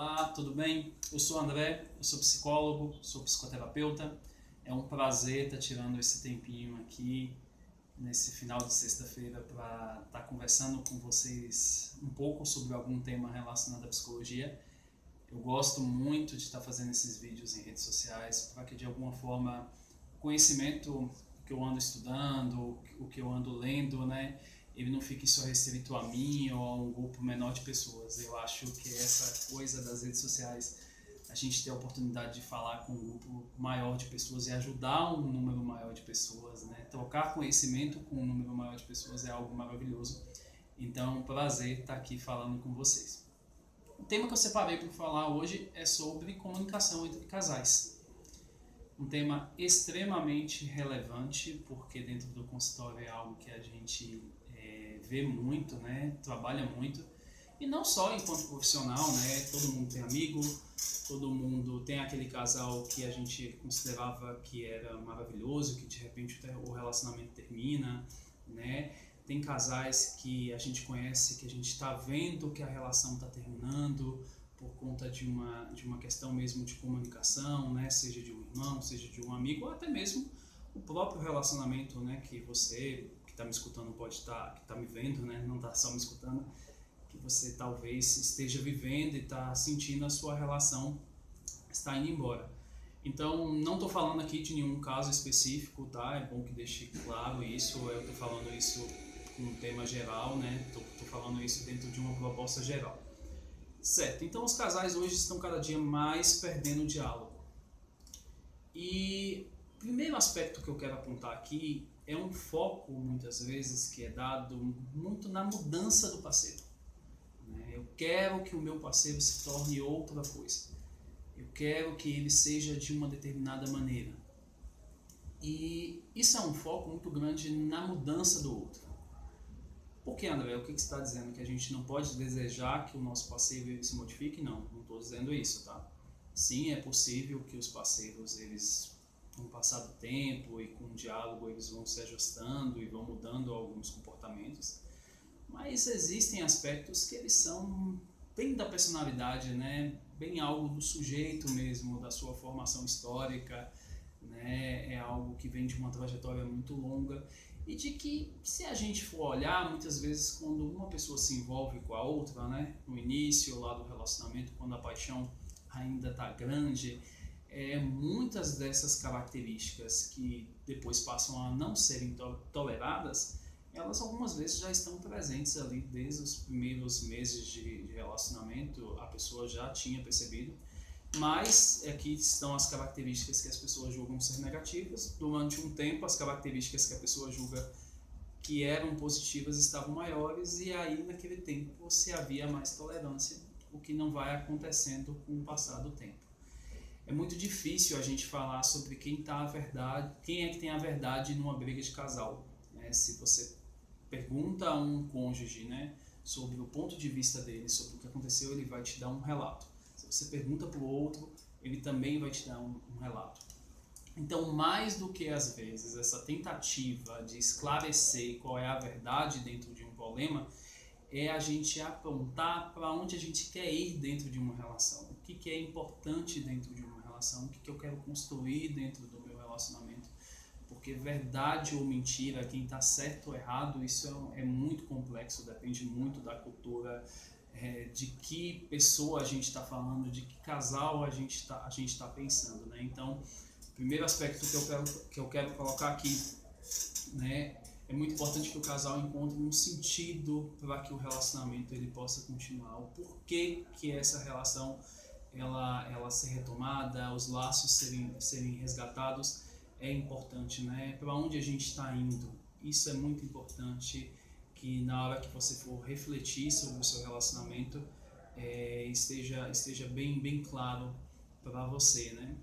Olá, tudo bem? Eu sou o André, eu sou psicólogo, sou psicoterapeuta. É um prazer estar tirando esse tempinho aqui nesse final de sexta-feira para estar conversando com vocês um pouco sobre algum tema relacionado à psicologia. Eu gosto muito de estar fazendo esses vídeos em redes sociais para que de alguma forma o conhecimento que eu ando estudando, o que eu ando lendo, né, ele não fique só restrito a mim ou a um grupo menor de pessoas. Eu acho que essa coisa das redes sociais, a gente ter a oportunidade de falar com um grupo maior de pessoas e ajudar um número maior de pessoas, né, trocar conhecimento com um número maior de pessoas é algo maravilhoso. Então é um prazer estar aqui falando com vocês. O tema que eu separei para falar hoje é sobre comunicação entre casais. Um tema extremamente relevante, porque dentro do consultório é algo que a gente vê muito, né? Trabalha muito. E não só enquanto profissional, né? Todo mundo tem amigo, todo mundo tem aquele casal que a gente considerava que era maravilhoso, que de repente o relacionamento termina, né? Tem casais que a gente conhece, que a gente está vendo que a relação está terminando por conta de uma questão mesmo de comunicação, né? Seja de um irmão, seja de um amigo, ou até mesmo o próprio relacionamento, né? Que você que está me escutando pode estar, que está me vendo, né? Não está só me escutando, que você talvez esteja vivendo e está sentindo a sua relação está indo embora. Então, não estou falando aqui de nenhum caso específico, tá? É bom que deixe claro isso. Eu estou falando isso com um tema geral, né? Estou falando isso dentro de uma proposta geral. Certo, então os casais hoje estão cada dia mais perdendo o diálogo. E o primeiro aspecto que eu quero apontar aqui é um foco, muitas vezes, que é dado muito na mudança do parceiro. Eu quero que o meu parceiro se torne outra coisa. Eu quero que ele seja de uma determinada maneira. E isso é um foco muito grande na mudança do outro. Por que, André? O que você está dizendo? Que a gente não pode desejar que o nosso parceiro se modifique? Não estou dizendo isso, tá? Sim, é possível que os parceiros, eles, com o passar do tempo e com o diálogo, eles vão se ajustando e vão mudando alguns comportamentos. Mas existem aspectos que eles são bem da personalidade, né? Bem algo do sujeito mesmo, da sua formação histórica, né? É algo que vem de uma trajetória muito longa e de que, se a gente for olhar, muitas vezes quando uma pessoa se envolve com a outra, né? No início lá do relacionamento, quando a paixão ainda está grande, muitas dessas características que depois passam a não serem toleradas, elas algumas vezes já estão presentes ali desde os primeiros meses de relacionamento, a pessoa já tinha percebido, mas aqui estão as características que as pessoas julgam ser negativas. Durante um tempo, as características que a pessoa julga que eram positivas estavam maiores, e aí naquele tempo se havia mais tolerância, o que não vai acontecendo com o passar do tempo. É muito difícil a gente falar sobre quem é que tem a verdade numa briga de casal, né? Se você pergunta a um cônjuge, né, sobre o ponto de vista dele, sobre o que aconteceu, ele vai te dar um relato. Se você pergunta para o outro, ele também vai te dar um relato. Então, mais do que às vezes essa tentativa de esclarecer qual é a verdade dentro de um problema, é a gente apontar para onde a gente quer ir dentro de uma relação. O que é importante dentro de uma relação, o que eu quero construir dentro do meu relacionamento. Porque verdade ou mentira, quem está certo ou errado, isso é muito complexo, depende muito da cultura, de que pessoa a gente está falando, de que casal a gente tá pensando, né? Então, o primeiro aspecto que eu quero colocar aqui, né, é muito importante que o casal encontre um sentido para que o relacionamento ele possa continuar, o porquê que essa relação ela ser retomada, os laços serem resgatados. É importante, né? Para onde a gente está indo. Isso é muito importante, que na hora que você for refletir sobre o seu relacionamento, esteja bem claro para você, né?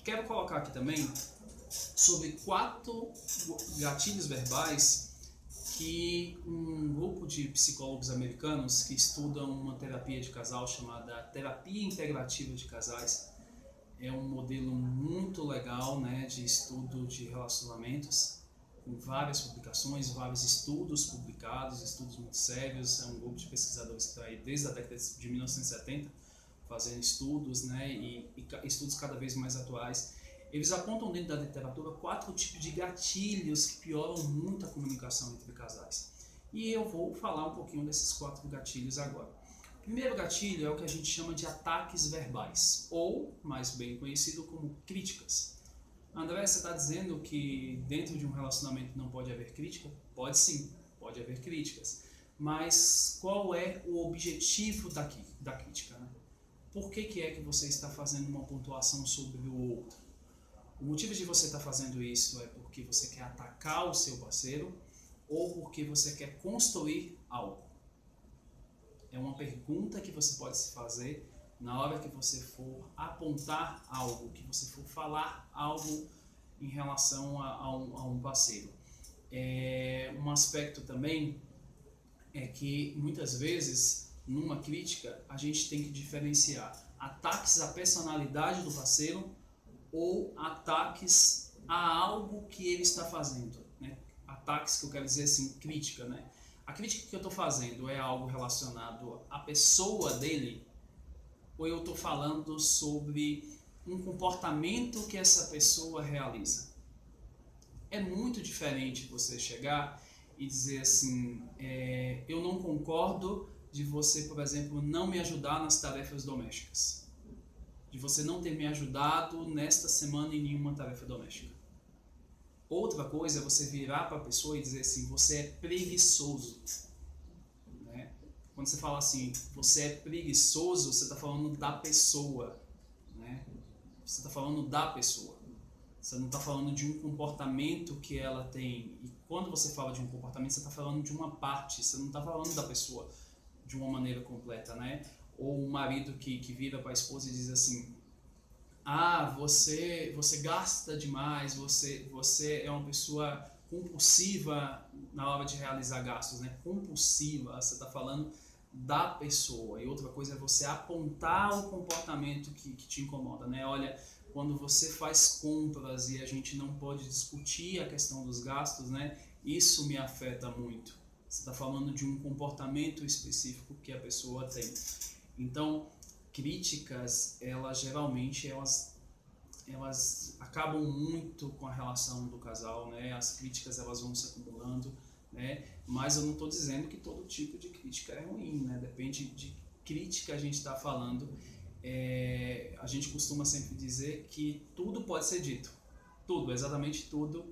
Quero colocar aqui também sobre 4 gatilhos verbais que um grupo de psicólogos americanos que estudam uma terapia de casal chamada terapia integrativa de casais. É um modelo muito legal, né, de estudo de relacionamentos. com várias publicações, vários estudos publicados, estudos muito sérios. É um grupo de pesquisadores que está aí desde a década de 1970 fazendo estudos, né, e estudos cada vez mais atuais. Eles apontam dentro da literatura 4 tipos de gatilhos que pioram muito a comunicação entre casais. E eu vou falar um pouquinho desses 4 gatilhos agora. O primeiro gatilho é o que a gente chama de ataques verbais, ou, mais bem conhecido como críticas. André, você está dizendo que dentro de um relacionamento não pode haver crítica? Pode sim, pode haver críticas. Mas qual é o objetivo da crítica, né? Por que é que você está fazendo uma pontuação sobre o outro? O motivo de você estar fazendo isso é porque você quer atacar o seu parceiro ou porque você quer construir algo? É uma pergunta que você pode se fazer na hora que você for apontar algo, que você for falar algo em relação a um parceiro. Um aspecto também é que muitas vezes numa crítica a gente tem que diferenciar ataques à personalidade do parceiro ou ataques a algo que ele está fazendo, né? Ataques que eu quero dizer assim, crítica, né? A crítica que eu estou fazendo é algo relacionado à pessoa dele, ou eu estou falando sobre um comportamento que essa pessoa realiza? É muito diferente você chegar e dizer assim, eu não concordo de você, por exemplo, não me ajudar nas tarefas domésticas, de você não ter me ajudado nesta semana em nenhuma tarefa doméstica. Outra coisa é você virar para a pessoa e dizer assim, você é preguiçoso, né? Quando você fala assim, você é preguiçoso, você está falando da pessoa, né? Você está falando da pessoa. Você não está falando de um comportamento que ela tem. E quando você fala de um comportamento, você está falando de uma parte, você não está falando da pessoa de uma maneira completa, né? Ou um marido que vira para a esposa e diz assim, você gasta demais, você é uma pessoa compulsiva na hora de realizar gastos, né? Compulsiva, você está falando da pessoa. E outra coisa é você apontar o comportamento que te incomoda, né? Olha, quando você faz compras e a gente não pode discutir a questão dos gastos, né? Isso me afeta muito. Você está falando de um comportamento específico que a pessoa tem. Então, críticas, geralmente elas acabam muito com a relação do casal, né? As críticas elas vão se acumulando, né? Mas eu não estou dizendo que todo tipo de crítica é ruim, né? Depende de crítica a gente está falando. A gente costuma sempre dizer que tudo pode ser dito, tudo, exatamente tudo,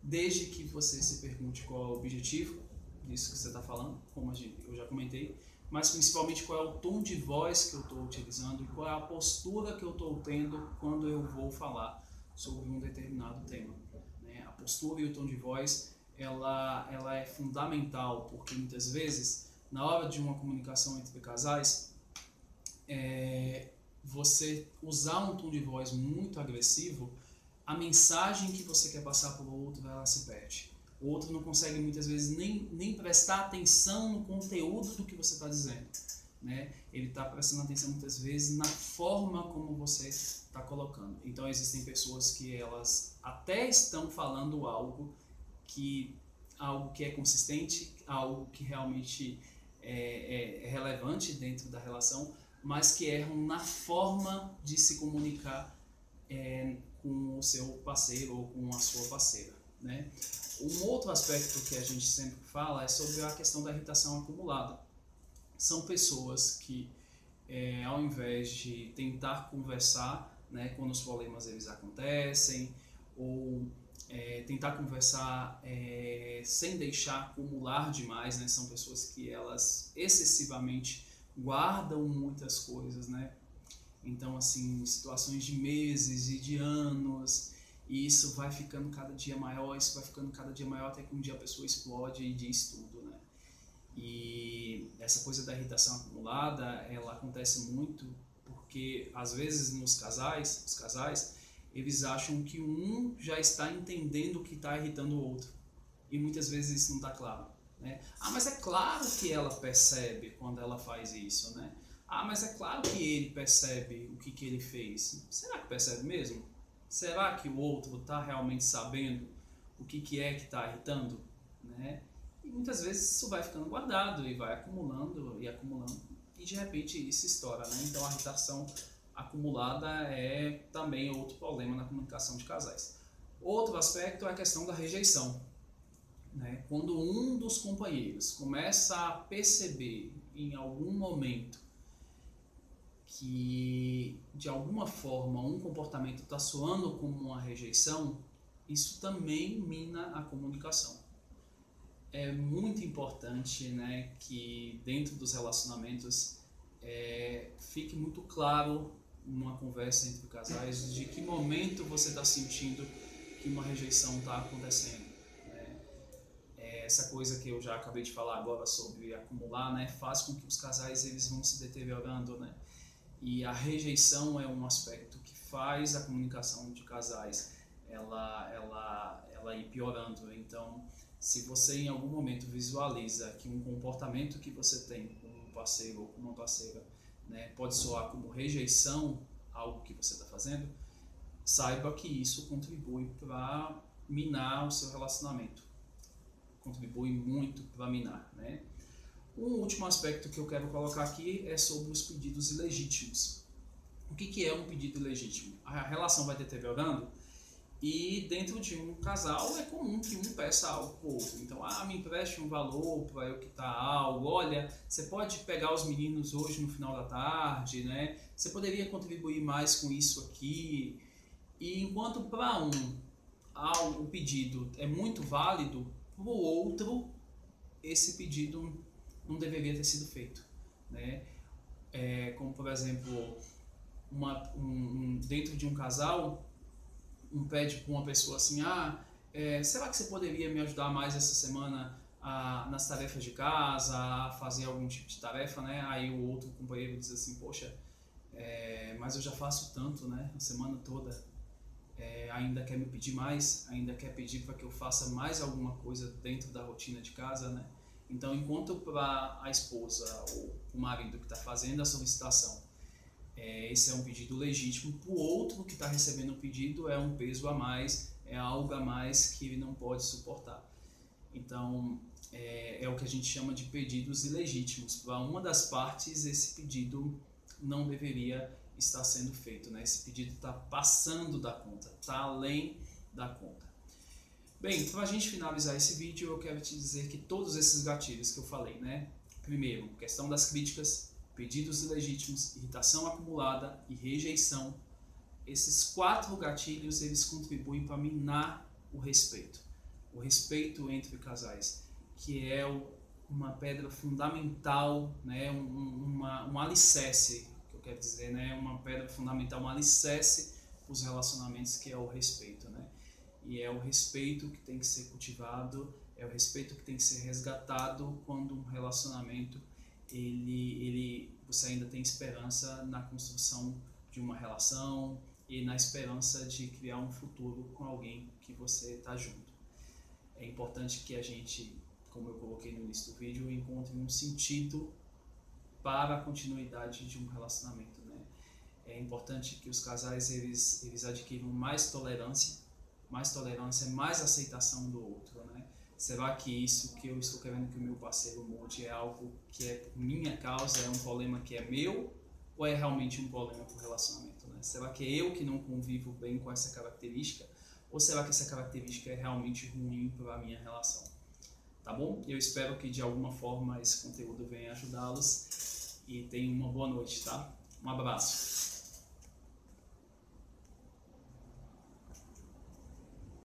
desde que você se pergunte qual é o objetivo disso que você está falando, como eu já comentei, mas principalmente qual é o tom de voz que eu estou utilizando e qual é a postura que eu estou tendo quando eu vou falar sobre um determinado tema, né? A postura e o tom de voz, ela é fundamental, porque muitas vezes, na hora de uma comunicação entre casais, você usar um tom de voz muito agressivo, a mensagem que você quer passar para o outro, ela se perde. O outro não consegue muitas vezes nem prestar atenção no conteúdo do que você está dizendo, né? Ele está prestando atenção muitas vezes na forma como você está colocando. Então existem pessoas que elas até estão falando algo que é consistente, algo que realmente é relevante dentro da relação, mas que erram na forma de se comunicar com o seu parceiro ou com a sua parceira, né? Um outro aspecto que a gente sempre fala é sobre a questão da irritação acumulada. São pessoas que, ao invés de tentar conversar, né, quando os problemas eles acontecem, ou tentar conversar sem deixar acumular demais, né? São pessoas que elas excessivamente guardam muitas coisas, né? Então, assim, situações de meses e de anos, e isso vai ficando cada dia maior, até que um dia a pessoa explode e diz tudo, né? E essa coisa da irritação acumulada, ela acontece muito porque, às vezes, os casais, eles acham que um já está entendendo o que está irritando o outro, e muitas vezes isso não está claro, né? Mas é claro que ela percebe quando ela faz isso, né? Mas é claro que ele percebe o que ele fez. Será que percebe mesmo? Será que o outro está realmente sabendo o que é que está irritando, né? E muitas vezes isso vai ficando guardado e vai acumulando e acumulando e de repente isso estoura, né? Então a irritação acumulada é também outro problema na comunicação de casais. Outro aspecto é a questão da rejeição, né? Quando um dos companheiros começa a perceber em algum momento que de alguma forma um comportamento está soando como uma rejeição, isso também mina a comunicação. É muito importante, né, que dentro dos relacionamentos fique muito claro numa conversa entre casais de que momento você está sentindo que uma rejeição está acontecendo. Essa coisa que eu já acabei de falar agora sobre acumular, né, faz com que os casais eles vão se deteriorando, né? E a rejeição é um aspecto que faz a comunicação de casais ela ir piorando. Então, se você em algum momento visualiza que um comportamento que você tem com um parceiro ou com uma parceira, né, pode soar como rejeição a algo que você está fazendo, saiba que isso contribui para minar o seu relacionamento. Contribui muito para minar, né? Um último aspecto que eu quero colocar aqui é sobre os pedidos ilegítimos. O que é um pedido ilegítimo? A relação vai deteriorando e dentro de um casal é comum que um peça algo para o outro. Então, me empreste um valor para eu quitar algo. Olha, você pode pegar os meninos hoje no final da tarde, né? Você poderia contribuir mais com isso aqui. E enquanto para o pedido é muito válido, para o outro esse pedido não deveria ter sido feito, né? Como por exemplo, dentro de um casal, pede para uma pessoa assim, será que você poderia me ajudar mais essa semana nas tarefas de casa, a fazer algum tipo de tarefa, né? Aí o outro companheiro diz assim, poxa, mas eu já faço tanto, né? A semana toda, ainda quer me pedir mais, ainda quer pedir para que eu faça mais alguma coisa dentro da rotina de casa, né? Então, enquanto para a esposa ou o marido que está fazendo a solicitação, esse é um pedido legítimo, para o outro que está recebendo o pedido é um peso a mais, é algo a mais que ele não pode suportar. Então, é o que a gente chama de pedidos ilegítimos. Para uma das partes, esse pedido não deveria estar sendo feito, né? Esse pedido está passando da conta, está além da conta. Bem, para a gente finalizar esse vídeo, eu quero te dizer que todos esses gatilhos que eu falei, né? Primeiro, questão das críticas, pedidos ilegítimos, irritação acumulada e rejeição. Esses 4 gatilhos, eles contribuem para minar o respeito entre casais, que é uma pedra fundamental, né? um alicerce, que eu quero dizer, né? Uma pedra fundamental, um alicerce para os relacionamentos, que é o respeito, né? E é o respeito que tem que ser cultivado, é o respeito que tem que ser resgatado quando um relacionamento você ainda tem esperança na construção de uma relação e na esperança de criar um futuro com alguém que você está junto. É importante que a gente, como eu coloquei no início do vídeo, encontre um sentido para a continuidade de um relacionamento, né? É importante que os casais eles adquiram mais tolerância, mais aceitação do outro, né? Será que isso que eu estou querendo que o meu parceiro mude é algo que é por minha causa, é um problema que é meu, ou é realmente um problema para o relacionamento, né? Será que é eu que não convivo bem com essa característica, ou será que essa característica é realmente ruim para a minha relação? Tá bom? Eu espero que de alguma forma esse conteúdo venha ajudá-los e tenham uma boa noite, tá? Um abraço!